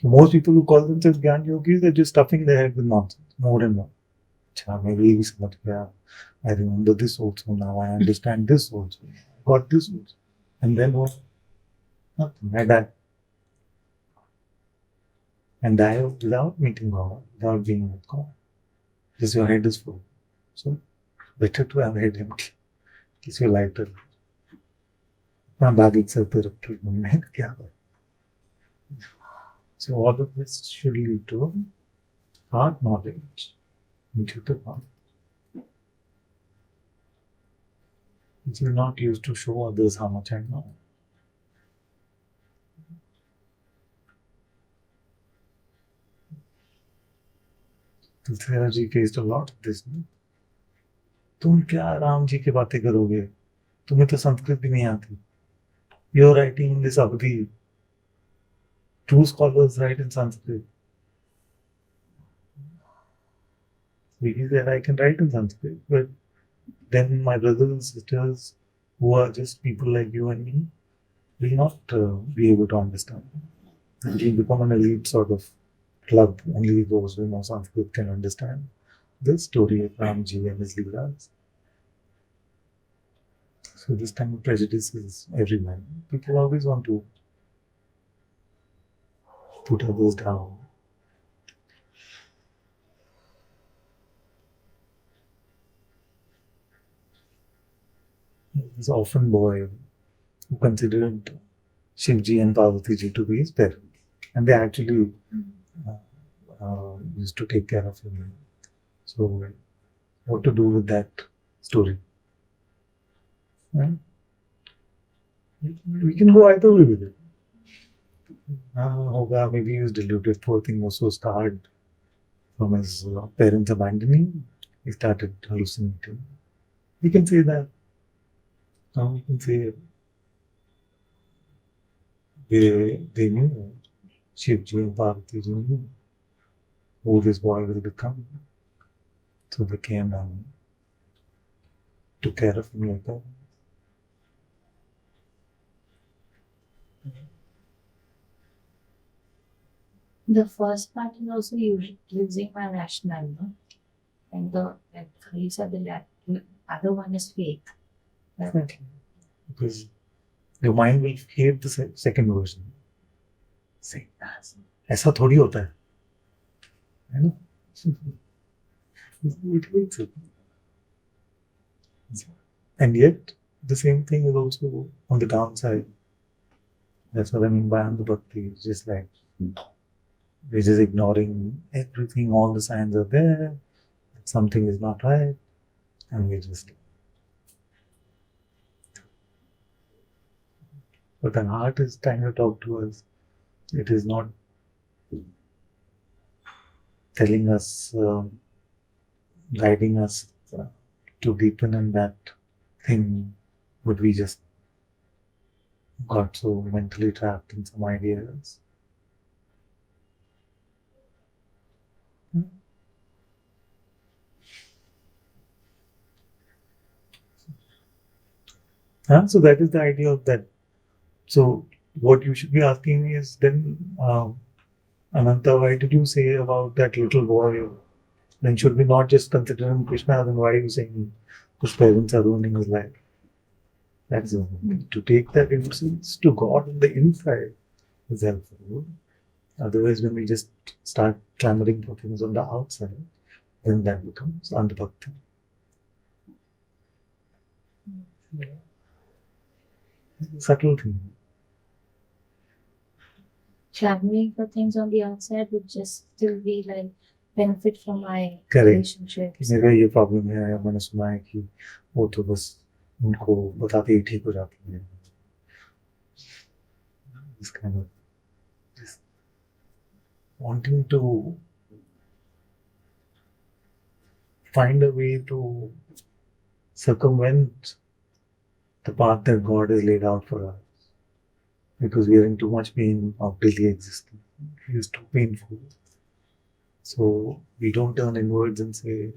Most people who call themselves Gyan Yogis, they're just stuffing their head with nonsense, more and more. Maybe I remember this also now, I understand this also, I got this also. And then what? Nothing, I die. And die without meeting God, without being with God. Just your head is full. So, better to have head empty. Keeps you lighter. So all of this should lead to hard knowledge, intuitive knowledge. It will not used to show others how much I know. Tulsidas ji faced a lot of this. तुम क्या राम जी की बातें करोगे? तुम्हें तो संस्कृत भी नहीं आती. You're writing in this Avadhi. True scholars write in Sanskrit. We said I can write in Sanskrit, but then my brothers and sisters, who are just people like you and me, will not be able to understand. And we become an elite sort of club. Only those who know Sanskrit can understand the story of Ramji and his Leelas. So this kind of prejudice is everywhere. People always want to put others down. This orphan boy who considered Shivji and Parvati ji to be his parents. And they actually used to take care of him. So, what to do with that story? Right? We can go either way with it. Maybe he was deluded. Poor thing was so scarred from his parents abandoning. He started hallucinating. We can say that. We can say they knew, Shivji and Parvati ji knew who this boy will become. So they came and took care of him like that.
The first part is also using my rationale, no? And the like you said, the other one is faith.
Exactly. Because the mind will hate the second version. Say, ऐसा थोड़ी होता है ना? It hates it. And yet, the same thing is also on the downside. That's what I mean by Ananta-Bhakti. It's just like we're just ignoring everything, all the signs are there, something is not right, and we just. But an heart is trying to talk to us. It is not telling us, guiding us to deepen in that thing, but we just got so mentally trapped in some ideas. So that is the idea of that. So what you should be asking is then, Ananta, why did you say about that little boy? Then should we not just consider him Krishna? Then why are you saying his parents are ruining his life? That's to take that innocence to God on the inside is helpful. Otherwise, when we just start clamoring for things on the outside, then that becomes Andhbhakti. Subtle thing.
Clamoring for things on the outside would just still be like benefit from my
Correct.
relationships.
मेरा ये problem है मैंने सुना है कि वो तो बस उनको बताते ही ठीक हो जाती है this kind of this wanting to find a way to circumvent the path that God has laid out for us because we are in too much pain of daily existence. It is too painful. So we don't turn inwards and say,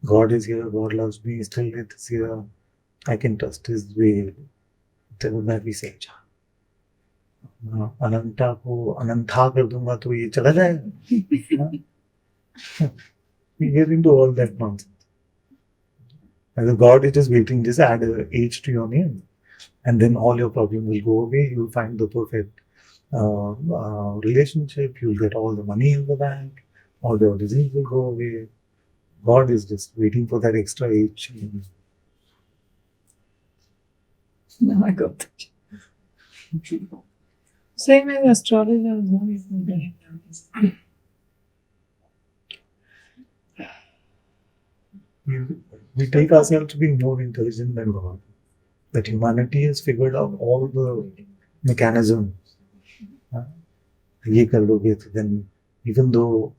God is here, God loves me, still it is here, I can trust His way. Then that we say, अनंता को अनंता कर दूंगा तो ये चला जाएगा. We get into all that nonsense. And the God is just waiting, just add a H to your name, and then all your problems will go away. You'll find the perfect relationship. You'll get all the money in the bank. All your disease will go away. God is just waiting for that extra H.
No, I got that. Same as astrologer was not even doing that.
We take ourselves to be more intelligent than God. That humanity has figured out all the mechanisms. ये कर लोगे तो then even though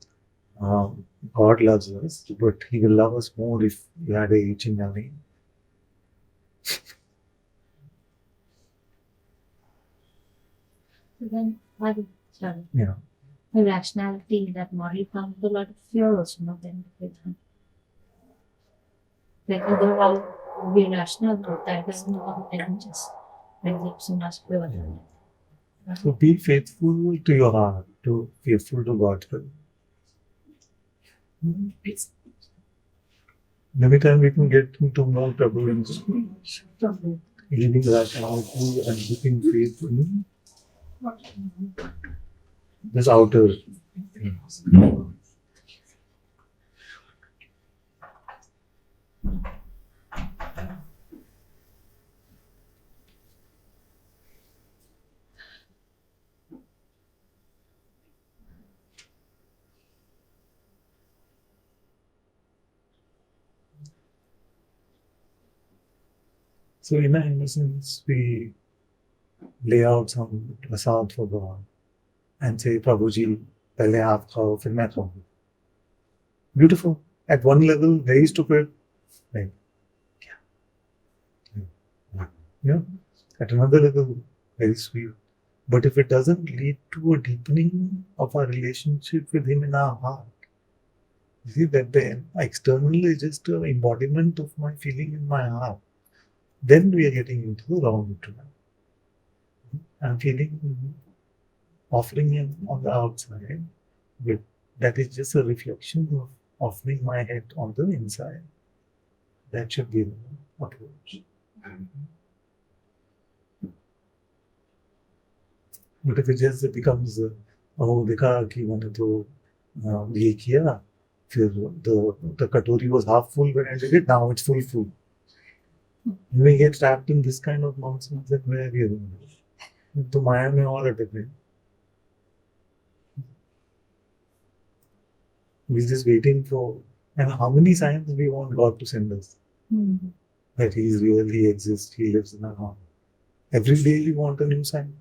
God loves us, but He will love us more if we had a H in our name.
So then,
Yeah.
the rationality, that model comes with a lot of fear also, no? Then with him. Like, although I'll be rational, but that doesn't know then just brings up so much fear.
So be faithful to your heart, to faithful to God's will. Every time we can get into more trouble and living rationality and keeping faith in this outer things. So in that innocence, we lay out some prasad for God and say, Prabhuji, pehle aap khao, fir main khaunga. Beautiful. At one level, very stupid. Like, yeah. At another level, very sweet. But if it doesn't lead to a deepening of our relationship with Him in our heart, you see that the external is just an embodiment of my feeling in my heart. Then we are getting into the wrong track. I'm feeling offering Him on the outside, but that is just a reflection of offering my head on the inside. That should be the approach. But if it just becomes, oh, देखा कि मैंने तो ये किया, फिर the katori was half full when I did it, now it's full. We get trapped in this kind of nonsense that where we are going. तो माया में और अटक गए. We're just waiting for, and how many signs we want God to send us? That He really exists, He lives in our heart. Every day we want a new sign.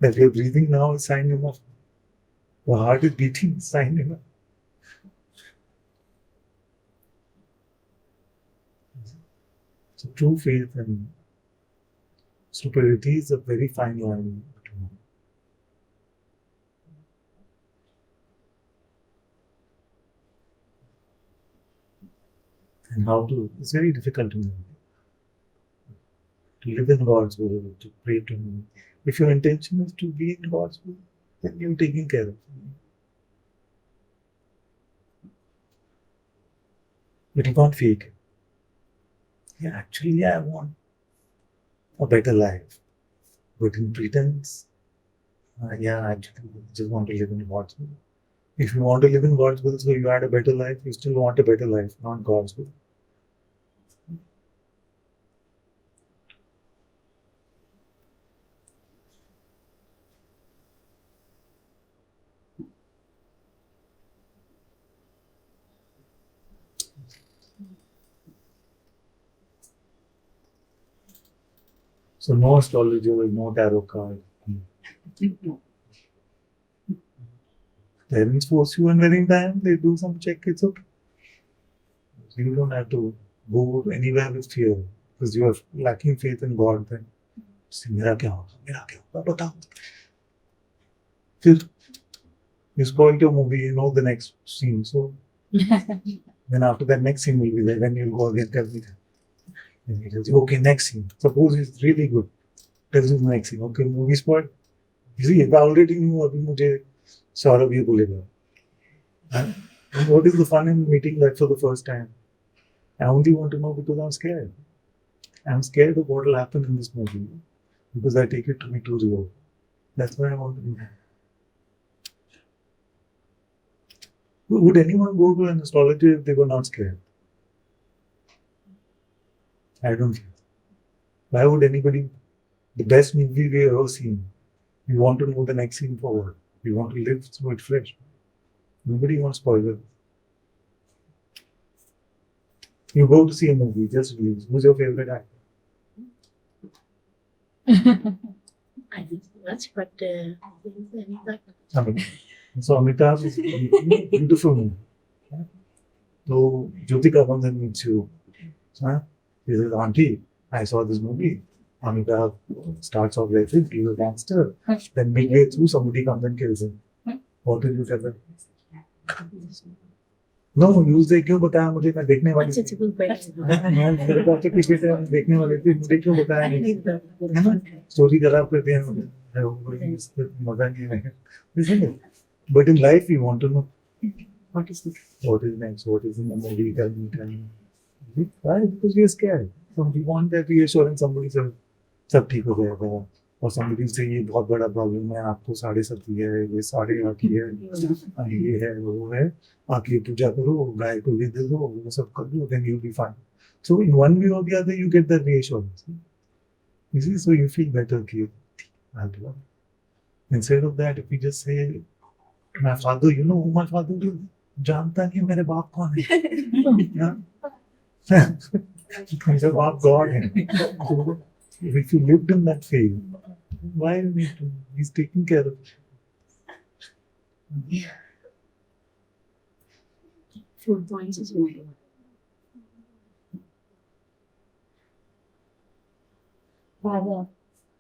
That we are breathing now is sign enough. The heart is beating, sign enough. So true faith and stupidity is a very fine line. And how to, it's very difficult to live in God's will, to pray to Him. If your intention is to be in God's will, then you're taking care of it. But you can't fake it. Yeah, actually, I want a better life. But in pretense, yeah, actually, I just want to live in God's will. If you want to live in God's will, so you had a better life, you still want a better life, not God's will. So no astrologer, no tarot card. Parents force you, and when in time they do some check, it's okay. You don't have to go anywhere with fear because you are lacking faith in God. Then, see, मेरा क्या होगा? मेरा क्या होगा? बताओ. फिर you spoil your movie, you know the next scene. So then after that next scene will be there. Then you'll go again, tell me that. Then he tells you, okay, next scene. Suppose it's really good. Tells you the next scene. Okay, movie spoiled. You see, I already knew अभी मुझे सौरभ ये बोलेगा. And what is the fun in meeting that for the first time? I only want to know because I'm scared. I'm scared of what will happen in this movie because I take it to be too real. That's why I want to do that. Would anyone go to an astrologer if they were not scared? I don't think. Why would anybody, the best movie we ever seen, you want to know the next scene forward. You want to live through it fresh. Nobody wants spoilers. You go to see a movie, just release. Who's your favorite actor?
I think that's but
So Amitabh is beautiful movie. So Jyotika comes and meets you. Huh? He says, Auntie, I saw this movie. Amitabh starts off like this, he's a gangster. Then midway through, somebody comes and kills him. What will you tell them? No, news देख क्यों बताया मुझे? मैं देखने वाली थी। मैं मेरे पास तो टिकट है, मैं देखने वाली थी, मुझे क्यों बताया नहीं? है ना? स्टोरी खराब करते हैं मुझे। मजा नहीं है। Isn't it? But in life, we want to know what is next, what is in the movie, tell me. Why? Because we are scared. So we want that reassurance. Somebody says, सब ठीक हो जाएगा. और somebody से ये बहुत बड़ा problem है, आपको 7:30 है, ये 8:30 है, ये है, वो है, आके पूजा करो, गाय को भी दे दो, वो सब कर दो, then you'll be fine. So in one way or the other, you get that reassurance. You see, so you feel better. I'll do it. Instead of that, if you just say, my father, you know who my father is? जानता नहीं मेरे बाप कौन है? मेरे बाप God है. If you lived in that phase, why do you need to? He's taking care of it.
food points is really good. Father,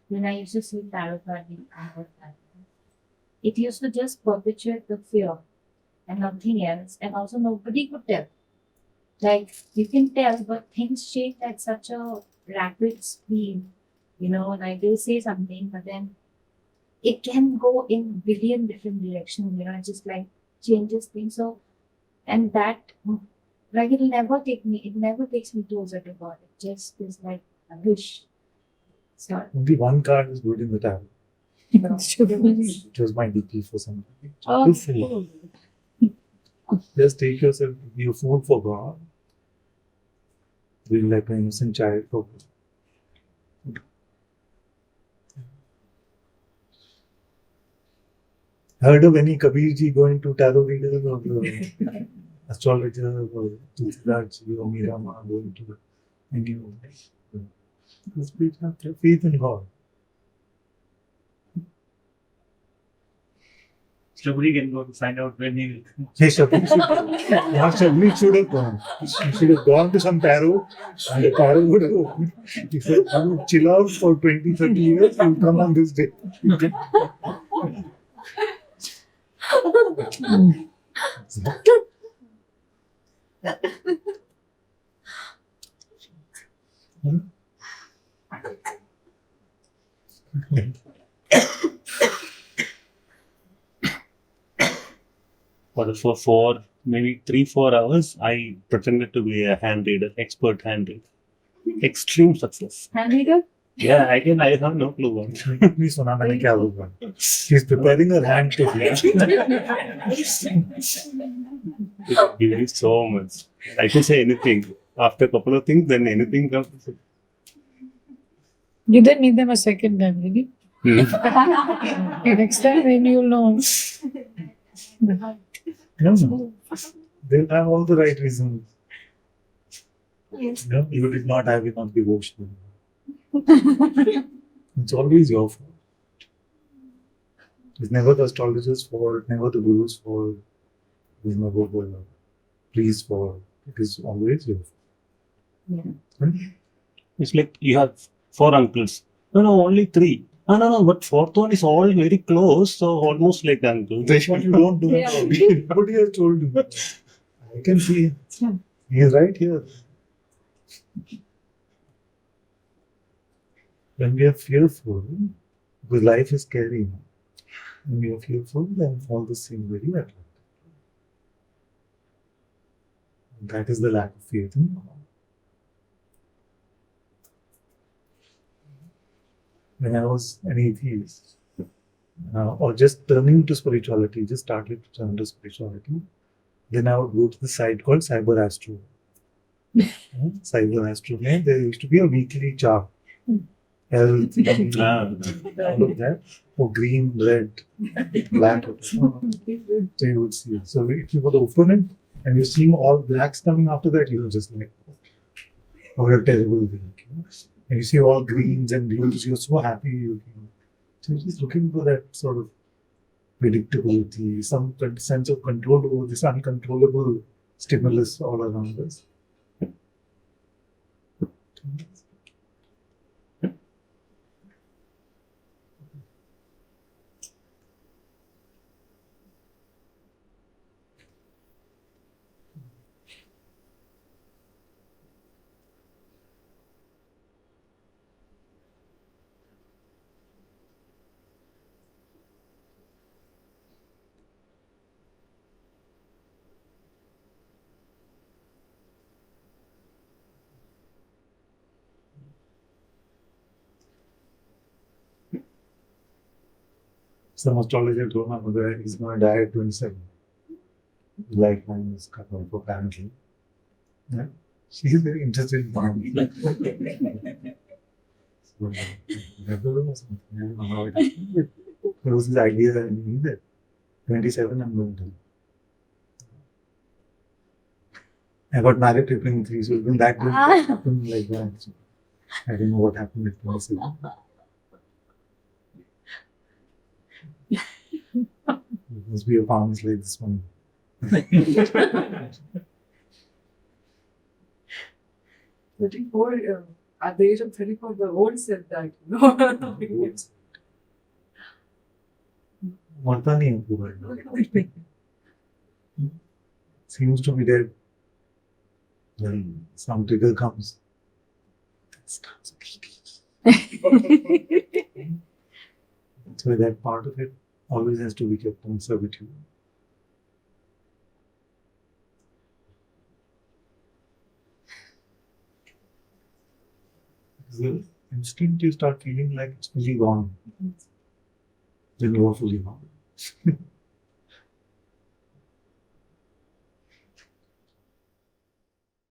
when I used to see tarot carding, it used to just perpetuate the fear and nothing else, and also nobody could tell. Like you can tell, but things change at such a rapid speed. You know, like they'll say something, but then it can go in billion different directions. You know, it just like changes things. So, and that, like it never takes me closer to God. It just is like a wish. So,
Only one card is good in the tarot. It was my DP for something.
oh,
Too full. Just take yourself, be a fool for God. Be like an innocent child for God. Heard of any Kabir ji going to tarot readers or astrologers or Tulsidas ji or Meera Ma going to any of them? Just please have faith in God.
Somebody can go to find out when he will.
Hey, Shabli should have gone. He should have gone to some tarot and the tarot would have opened. He said, you chill out for 20, 30 years, you'll come on this day.
for 4, maybe 3-4 hours, I pretended to be a hand reader, expert hand reader. Extreme success.
Hand reader?
Yeah, I have no clue what.
Please, Sona, मैंने क्या बोला? She's preparing her hand to read.
It gives me so much. I can say anything. After a couple of things, then anything comes.
You didn't need them a second time, did you? Next time, then you'll know.
No. They'll have all the right reasons. No, you did not have enough devotion. It's always your fault. It's never the astrologer's fault, never the guru's fault. It's never the priest's fault. It is always your fault.
It's like you have 4 uncles. No, only 3. No, but 4th one is all very close, so almost like uncle.
That's what you don't do. Nobody has told you. I can see. He is right here. When we are fearful, because life is scary. When we are fearful, then all this seems very attractive. That is the lack of faith in God. When I was an atheist, or just turning to spirituality, just started to turn to spirituality, then I would go to the site called Cyber Astro. Cyber Astro, there used to be a weekly chart. Health, all of that, for green, red, black. So you would see. So if you would open it and you're seeing all blacks coming after that, you're just like, what a terrible week. And you see all greens and blues, you're so happy. So you're just looking for that sort of predictability, some sense of control over this uncontrollable stimulus all around us. Some astrologer told my mother he's going to die at 27. Lifetime is cut off apparently. Yeah. She is very interested in farming. So, I don't know something. I don't know how it happened, but there was this idea in me that 27 I'm going to. I got married at 23, so even that didn't happen like that. So I don't know what happened at 27. It must be a farmers like this one.
At the age of 34, the old self died. No.
मरता नहीं है पूरा. Seems to be dead. Then some trigger comes. So that part of it always has to be kept on servitude. The instant you start feeling like it's fully gone, then you are fully gone.